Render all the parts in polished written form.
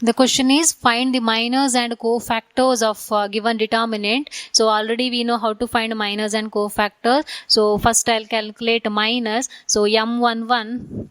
The question is find the minors and cofactors of given determinant. So already we know how to find minors and cofactors. So first I'll calculate minors. So M11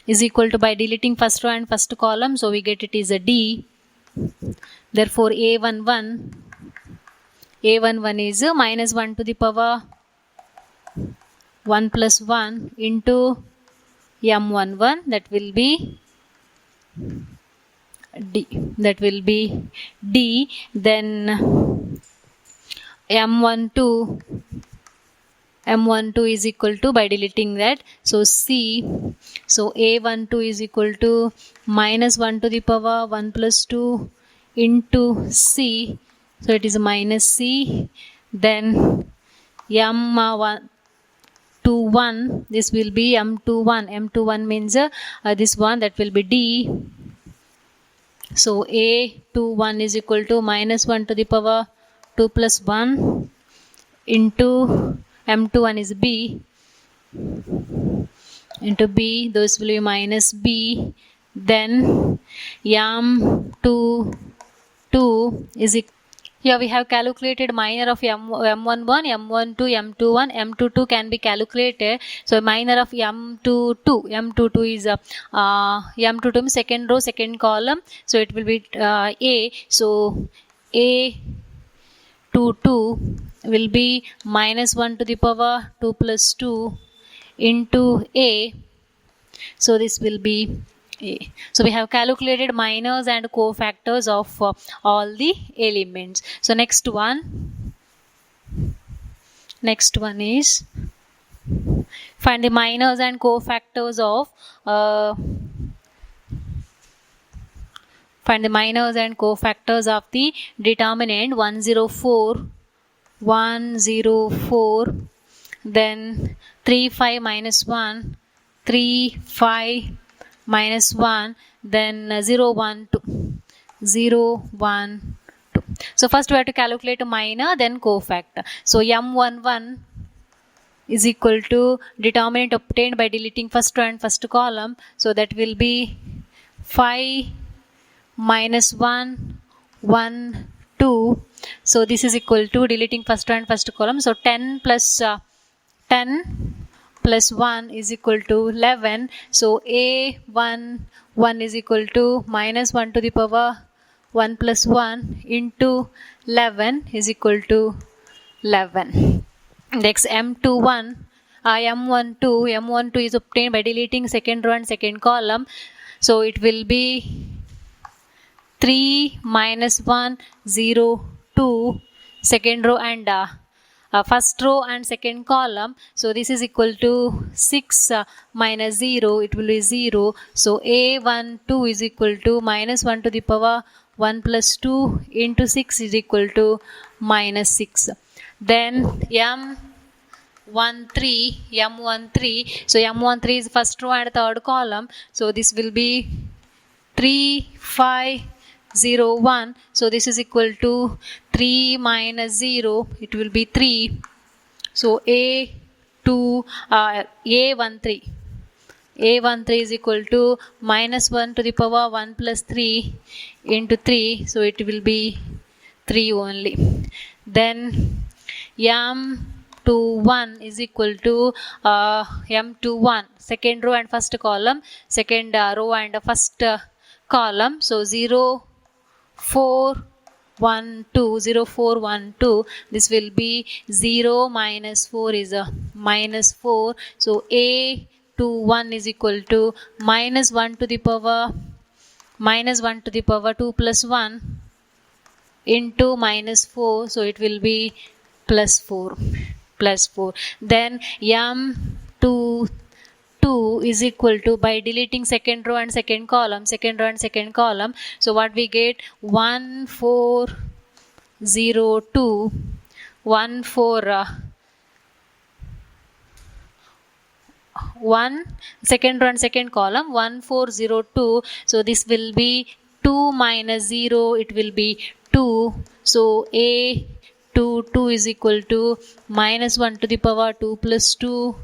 is equal to, by deleting first row and first column, so we get it is a D. Therefore A11 is minus 1 to the power 1 plus 1 into M11, that will be D. Then M12 is equal to, by deleting that, so C. So A12 is equal to minus 1 to the power 1 plus 2 into C. So it is minus C. Then M21, this will be M21 means this one, that will be D. So A21 is equal to minus 1 to the power 2 plus 1 into M21 is B, into B, those will be minus B. Then M22 is equal. Here we have calculated minor of M11, M12, M21, M22 can be calculated. So minor of M22 is M22 means second row, second column. So it will be A. So A22 will be minus 1 to the power 2 plus 2 into A. So this will be A. So we have calculated minors and cofactors of all the elements. So next one is find the minors and cofactors of the determinant 104, then 3, 5 minus 1, 3, 5 minus 1, then 0, 1, 2. So first we have to calculate a minor, then cofactor. So M11 is equal to determinant obtained by deleting first row and first column. So that will be 5 minus 1, 1, 2. So this is equal to deleting first row and first column. So 10 plus 1 is equal to 11. So A11 is equal to minus 1 to the power 1 plus 1 into 11 is equal to 11. Next M12 is obtained by deleting second row and second column. So it will be 3 minus 1, 0, 2, second row and first row and second column. So this is equal to 6 minus 0, it will be 0. So A12 is equal to minus 1 to the power 1 plus 2 into 6 is equal to minus 6. Then M13, so M13 is first row and third column. So this will be 3, 5, 0, 1. So this is equal to 3 minus 0, it will be 3. So A13 is equal to minus 1 to the power 1 plus 3 into 3. So it will be 3 only. Then M21 is equal to M21, second row and first column, second row and first column. So 0, 4, 1, 2, 0, 4, 1, 2. This will be 0 minus 4 is a minus 4. So A21 is equal to minus 1 to the power 2 plus 1 into minus 4. So it will be plus 4. Then M22 is equal to, by deleting second row and second column. So what we get? 1, 4, 0, 2, 1, 4, 1, second row and second column, 1, 4, 0, 2. So this will be 2 minus 0, it will be 2. So A22 is equal to minus 1 to the power 2 plus 2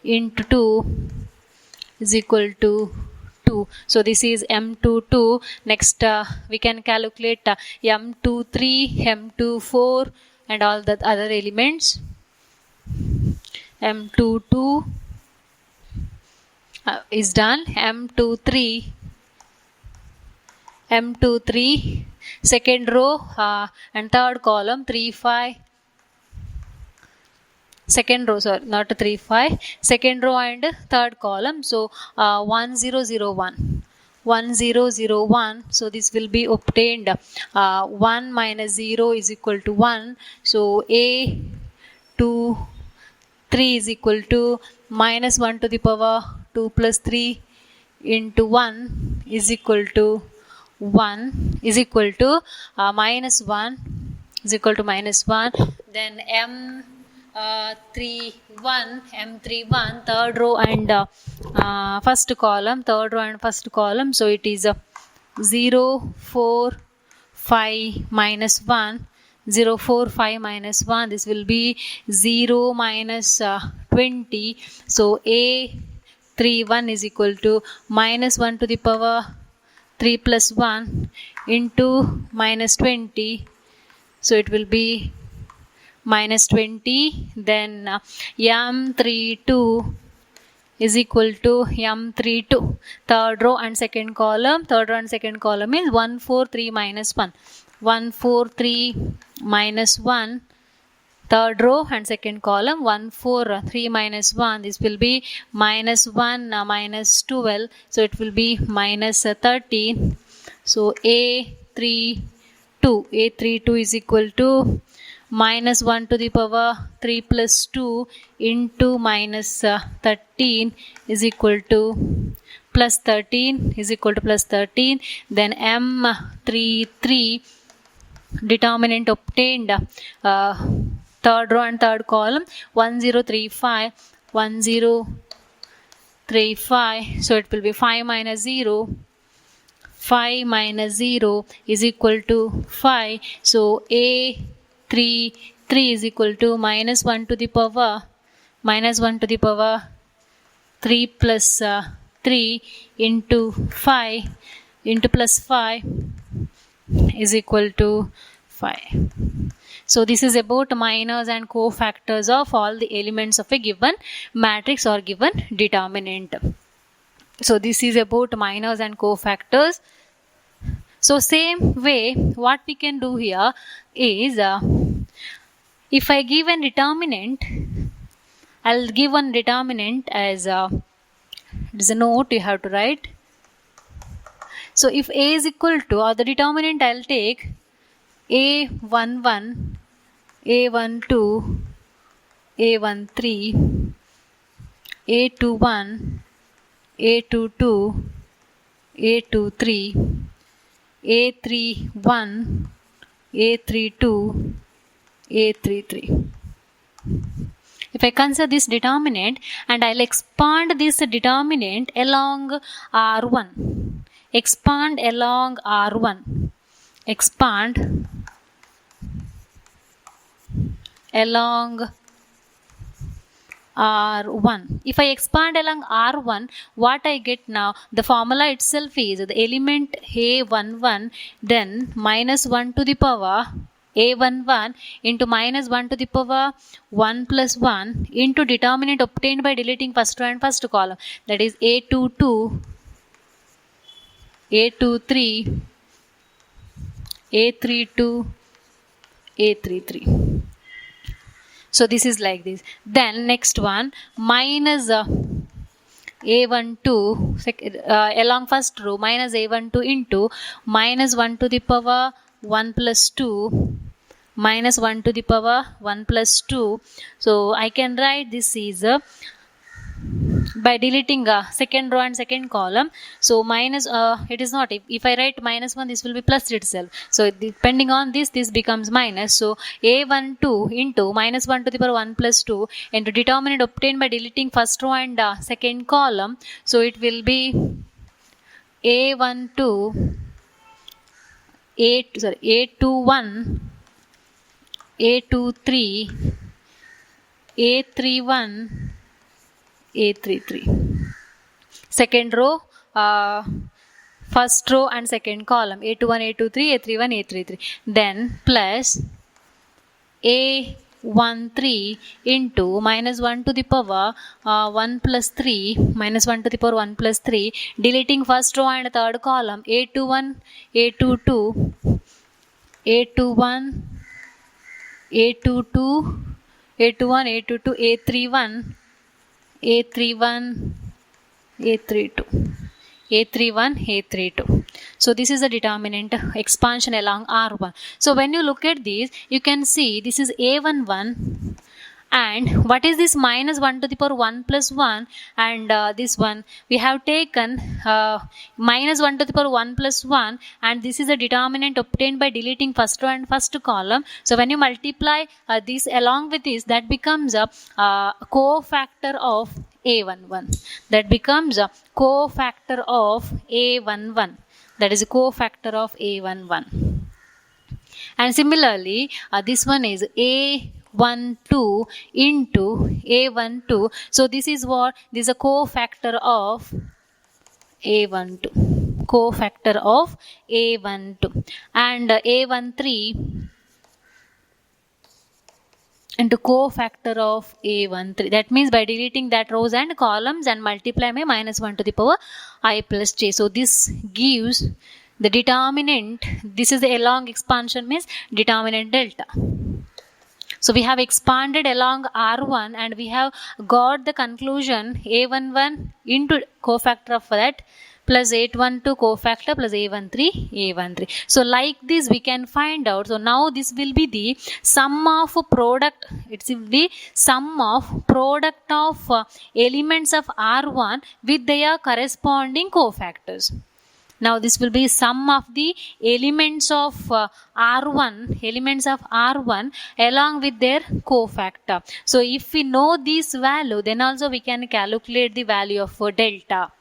into 2 is equal to 2. So this is M22. Next we can calculate M23, M24 and all the other elements. M22 is done. M23 second row and third column 3 5, second row, sorry, not 3 5, second row and third column. So 1001, so this will be obtained 1 minus 0 is equal to 1. So a 2 3 is equal to minus 1 to the power 2 plus 3 into 1 is equal to 1 is equal to minus 1 is equal to minus 1. Then M31 third row and first column, third row and first column. So it is 0 4 5 minus 1, 0 4 5 minus 1, this will be 0 minus 20. So A31 is equal to minus 1 to the power 3 plus 1 into minus 20. So it will be minus 20. Then M32 is equal to M32 third row and second column. Third row and second column is 1 4 3 minus 1, 1 4 3 minus 1 third row and second column. 1 4 3 minus 1, this will be minus 1 minus 12. So it will be minus 13. So A32 is equal to minus 1 to the power 3 plus 2 into minus 13 is equal to plus 13 is equal to plus 13. Then M33 determinant obtained third row and third column 1035, 1035. So it will be 5 minus 0, 5 minus 0 is equal to 5. So A3 is equal to minus 1 to the power 3 plus 3 into 5 into plus 5 is equal to 5. So this is about minors and cofactors of all the elements of a given matrix or given determinant. So this is about minors and cofactors. So same way, what we can do here is if I give a determinant, I'll give one determinant as it is a note you have to write. So if A is equal to, or the determinant I'll take A11, A12, A13, A21, A22, A23, A31, A32, A33. If I consider this determinant and I'll expand this determinant along R1, expand along R1, expand along R1. If I expand along R1, what I get now, the formula itself is the element A11, then minus 1 to the power A11 into minus 1 to the power 1 plus 1 into determinant obtained by deleting first row and first column, that is A22, A23, A32, A33. So this is like this. Then next one, minus A12 along first row, minus A12 into minus 1 to the power 1 plus 2, minus 1 to the power 1 plus 2. So I can write this is by deleting second row and second column. So minus it is not, if I write minus 1, this will be plus itself. So depending on this becomes minus. So A12 into minus 1 to the power 1 plus 2 into determinant obtained by deleting first row and second column. So it will be A12 A21, A23, A31, A33. second row, first row and second column, A21, A23, A31, A33. Then plus A13 into minus 1 to the power 1 plus 3 minus 1 to the power 1 plus 3, deleting first row and third column, A21, A22, A21, A22, A21, A22, A31, A31, A32, A31, A32. So this is the determinant expansion along R1. So when you look at this, you can see this is A11, and what is this minus 1 to the power 1 plus 1, and this one we have taken minus 1 to the power 1 plus 1, and this is the determinant obtained by deleting first row and first column. So when you multiply this along with this, that becomes a cofactor of A11. That becomes a cofactor of A11. That is a cofactor of A11. And similarly, this one is A12 into A12. So this is what? This is a cofactor of A12. Cofactor of A12. And A13 into cofactor of A13. That means by deleting that rows and columns and multiply by minus 1 to the power I plus j. So this gives the determinant. This is the along expansion, means determinant delta. So we have expanded along R1 and we have got the conclusion A11 into cofactor of that plus A12 cofactor plus A13, A13. So like this we can find out. So now this will be the sum of product. It will be sum of product of elements of R1 with their corresponding cofactors. Now this will be sum of the elements of R1 along with their cofactor. So if we know this value, then also we can calculate the value of delta.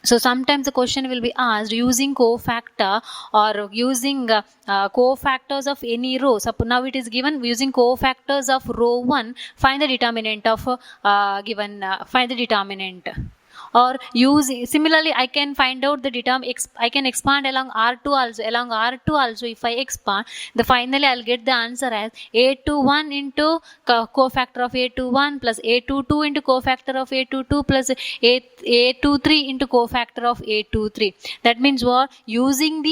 So sometimes the question will be asked using cofactor or using cofactors of any row. So now it is given using cofactors of row 1, find the determinant of find the determinant. Or similarly I can find out the I can expand along R2 also. If I expand, finally I'll get the answer as A21 into cofactor of A21 plus A22 into cofactor of A22 plus A23 into cofactor of A23. That means what? Using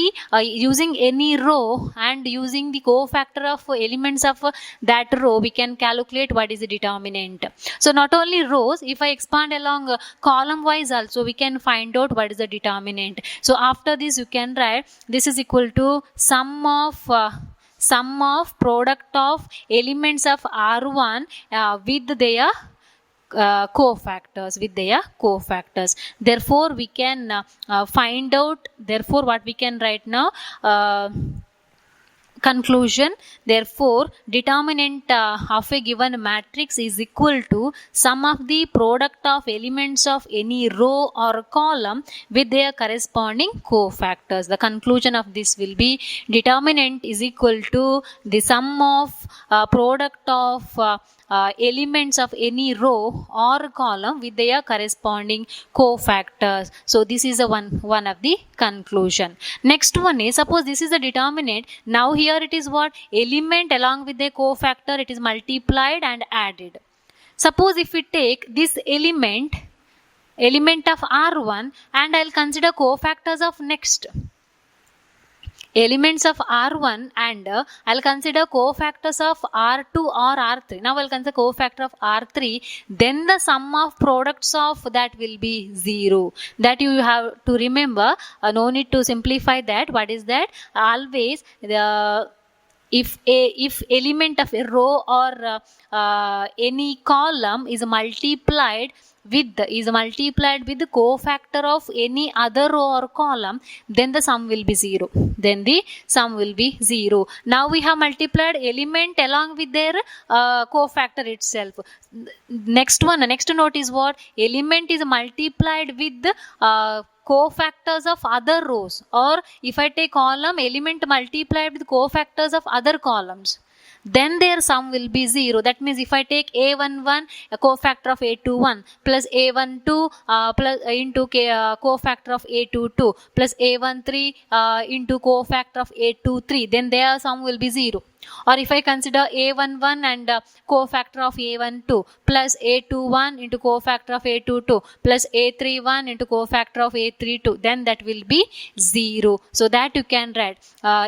any row and using the cofactor of elements of that row, we can calculate what is the determinant. So not only rows, if I expand along column wise also, we can find out what is the determinant. So after this you can write this is equal to sum of product of elements of R1 with their cofactors. Therefore we can find out, therefore what we can write now, conclusion. Therefore determinant of a given matrix is equal to sum of the product of elements of any row or column with their corresponding cofactors. The conclusion of this will be determinant is equal to the sum of product of elements of any row or column with their corresponding cofactors. So this is one of the conclusion. Next one is, suppose this is the determinant. Now here it is what? Element along with the cofactor, it is multiplied and added. Suppose if we take this element of R1 and I'll consider cofactors of next elements of R1 and I'll consider cofactors of R2 or R3. Now I'll consider cofactor of R3, then the sum of products of that will be 0. That you have to remember. No need to simplify that. What is that? Always if element of a row or any column is multiplied with the cofactor of any other row or column, then the sum will be 0. Now we have multiplied element along with their cofactor itself. Next note is what? Element is multiplied with cofactors of other rows, or if I take column, element multiplied with cofactors of other columns. then their sum will be 0. That means if I take a11, a cofactor of a21, plus a12 plus into cofactor of a22, plus a13 into cofactor of a23, then their sum will be 0. Or if I consider a11 and cofactor of a12 plus a21 into cofactor of a22 plus a31 into cofactor of a32, then that will be 0. So that you can write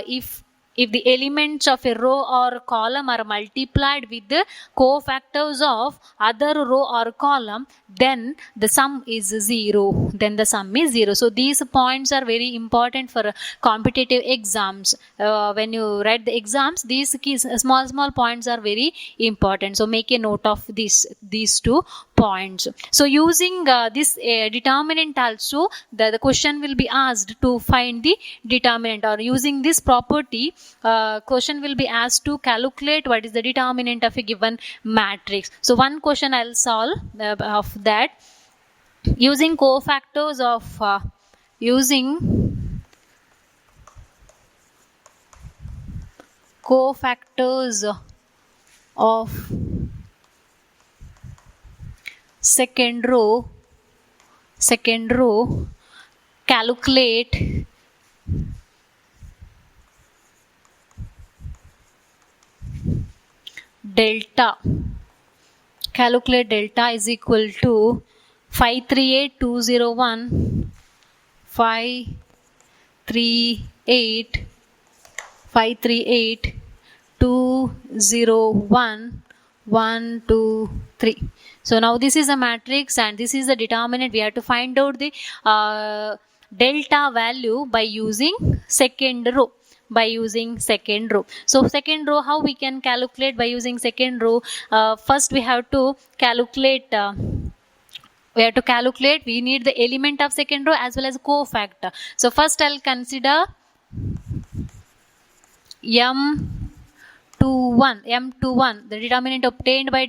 if the elements of a row or column are multiplied with the cofactors of other row or column, then the sum is 0. Then the sum is 0. So these points are very important for competitive exams. When you write the exams, these small points are very important. So make a note of these 2 points. So using this determinant also, the question will be asked to find the determinant, or using this property, question will be asked to calculate what is the determinant of a given matrix. So one question I'll solve of that using cofactors of second row, calculate delta. Calculate delta is equal to 538201, 538 201 1 2 3. So now this is a matrix and this is the determinant. We have to find out the delta value by using second row. So second row, how we can calculate by using second row? First we have to calculate we need the element of second row as well as cofactor. So first I'll consider M21, the determinant obtained by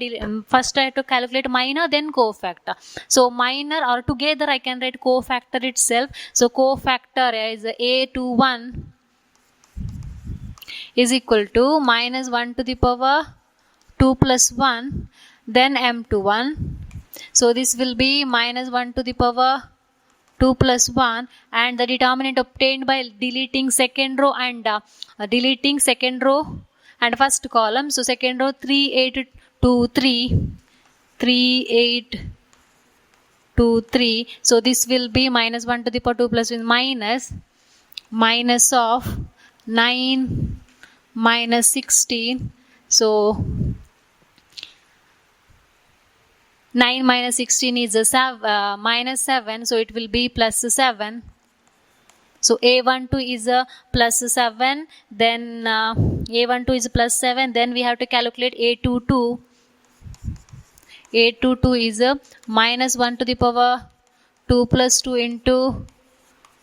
first I have to calculate minor, then cofactor. So minor, or together I can write cofactor itself. So cofactor is a21 is equal to minus 1 to the power 2 plus 1, then M21. So this will be minus 1 to the power 2 plus 1, and the determinant obtained by deleting second row and first column. So second row 3823. So this will be minus 1 to the power 2 plus 1 minus of 9 minus 16. So 9 minus 16 is minus 7. So it will be plus 7. So A12 is a plus 7. Then A12 is plus 7. Then we have to calculate A22. A22 is a minus 1 to the power 2 plus 2 into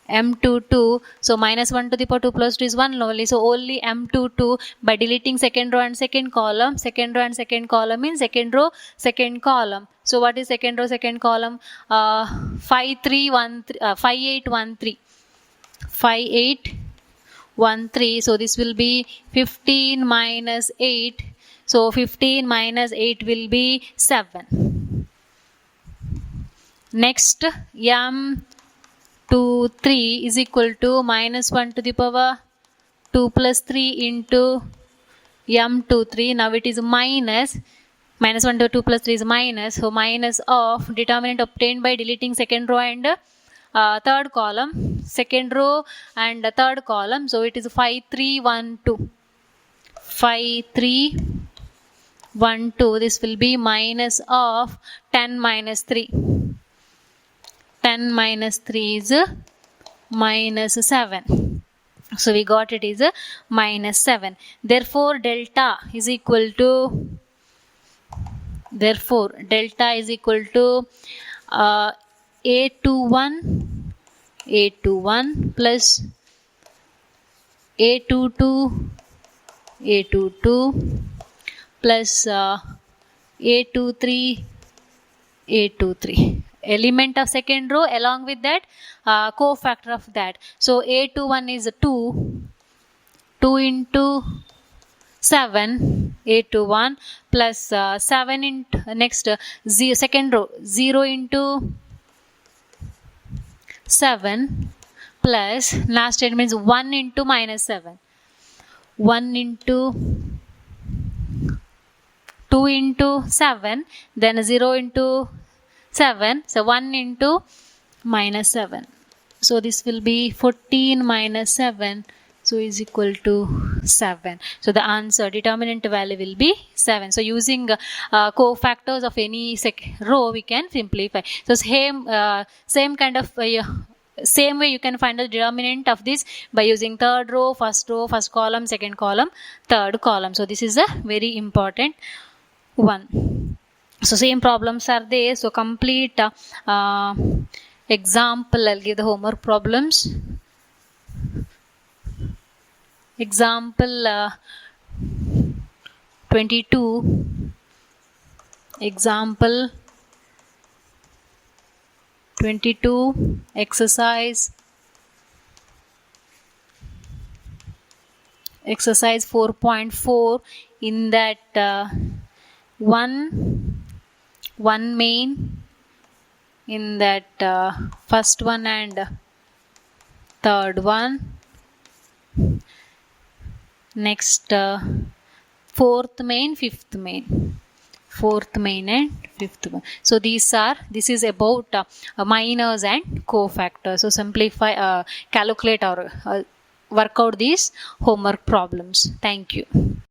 M22. So minus 1 to the power 2 plus 2 is 1 only. So only M22 by deleting second row and second column. Second row and second column means second row, second column. So what is second row, second column? 5813. 5813. So this will be 15 minus 8. So 15 minus 8 will be 7. Next, M23 is equal to minus 1 to the power 2 plus 3 into M23. Now it is minus 1 to 2 plus 3 is minus. So minus of determinant obtained by deleting second row and third column. Second row and third column. So it is 5312. 5312. This will be minus of 10 minus 3. 10 minus 3 is minus 7. So we got it is minus 7. Therefore delta is equal to A21 plus A22 plus A23 element of second row along with that cofactor of that. So A21 is 2 into 7 8 to 1 plus 7 into next second row 0 into 7 plus last statement means 1 into minus 7, 1 into 2 into 7, then 0 into 7, so 1 into minus 7. So this will be 14 minus 7, so is equal to 7. So the answer determinant value will be 7. So using cofactors of any row we can simplify. So same kind of same way you can find the determinant of this by using third row, first column, second column, third column. So this is a very important one. So same problems are there. So complete example, I'll give the homework problems. Example 22, example 22, exercise 4.4. in that one main, in that first one and third one, next fourth main, fifth main, fourth main and fifth one. So this is about minors and cofactors. So simplify, calculate or work out these homework problems. Thank you.